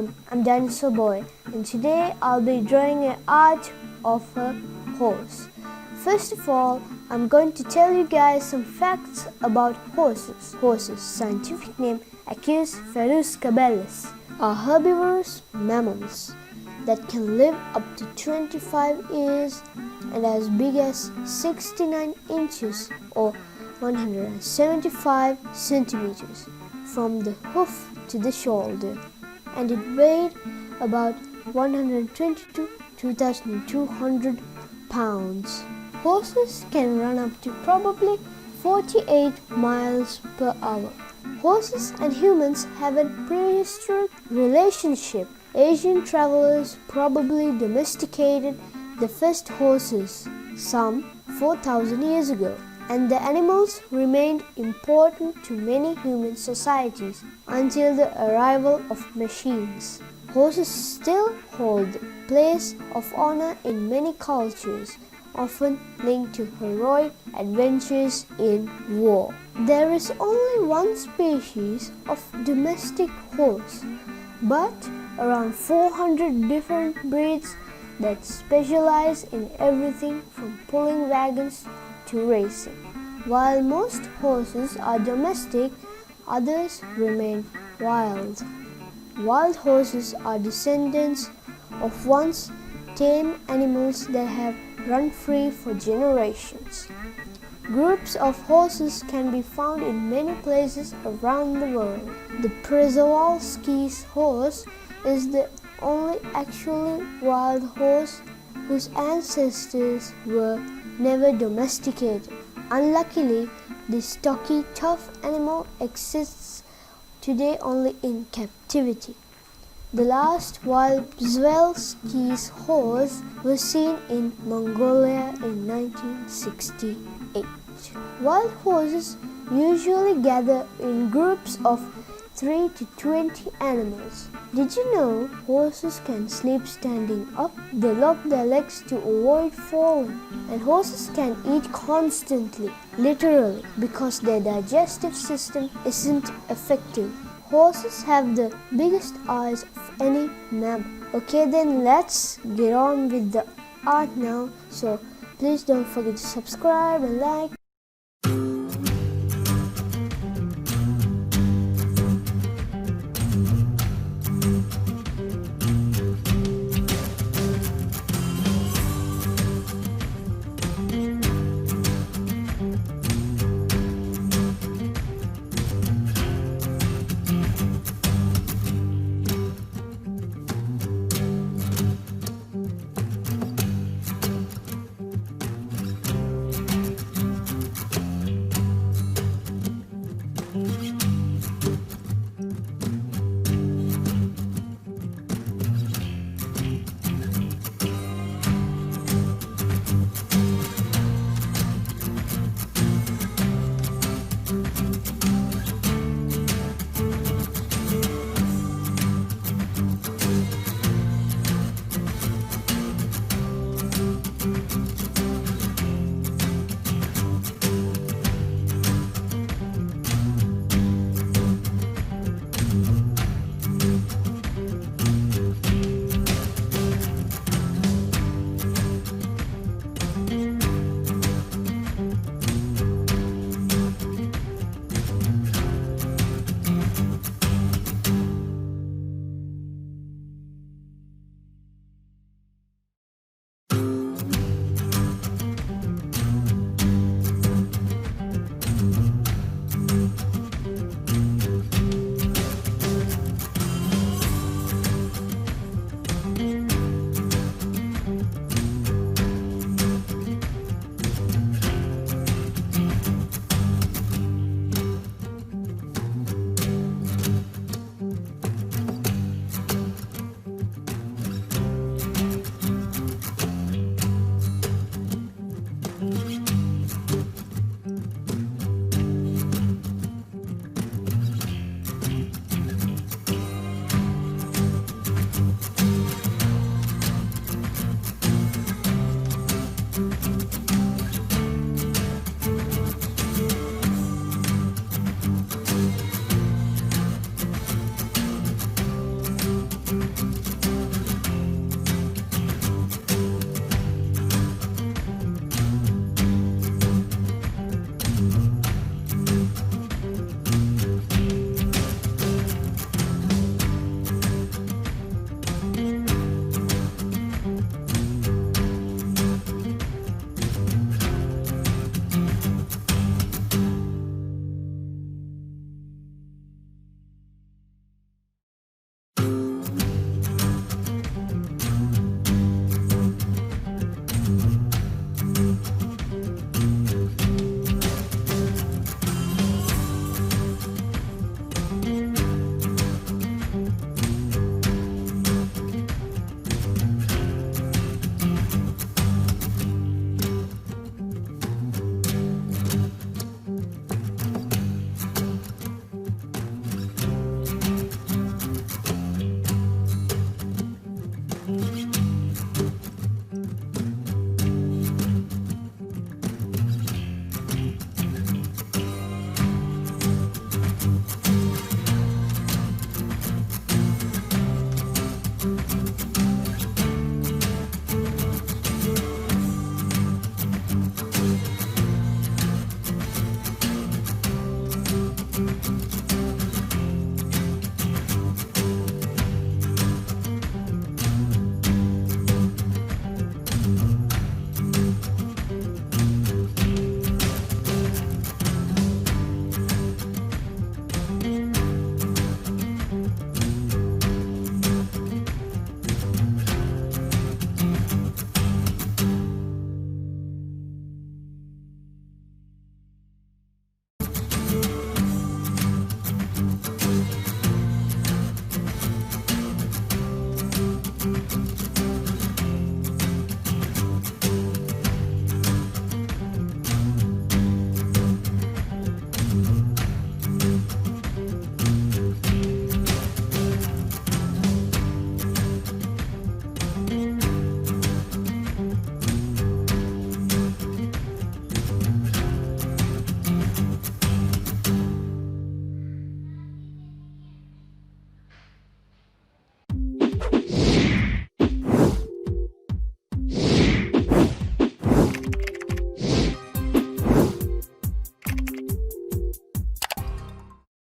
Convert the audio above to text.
everyone, I'm DinosaurBoy, and today I'll be drawing an art of a horse. First of all, I'm going to tell you guys some facts about horses. Horses, scientific name Equus, ferus, caballus, are herbivorous mammals that can live up to 25 years and as big as 69 inches or 175 centimeters from the hoof to the shoulder, and it weighed about 120 to 2,200 pounds. Horses can run up to probably 48 miles per hour. Horses and humans have a prehistoric relationship. Asian travelers probably domesticated the first horses some 4,000 years ago, and the animals remained important to many human societies until the arrival of machines. Horses still hold a place of honor in many cultures, often linked to heroic adventures in war. There is only one species of domestic horse, but around 400 different breeds that specialize in everything from pulling wagons to racing. While most horses are domestic, others remain wild. Wild horses are descendants of once tame animals that have run free for generations. Groups of horses can be found in many places around the world. The Przewalski's horse is the only actually wild horse whose ancestors were never domesticated. Unluckily, this stocky, tough animal exists today only in captivity. The last wild Przewalski's horse was seen in Mongolia in 1968. Wild horses usually gather in groups of 3 to 20 animals. Did you know horses can sleep standing up? They lock their legs to avoid falling. And horses can eat constantly, literally, because their digestive system isn't effective. Horses have the biggest eyes of any mammal. Okay, then let's get on with the art now. So please don't forget to subscribe and like.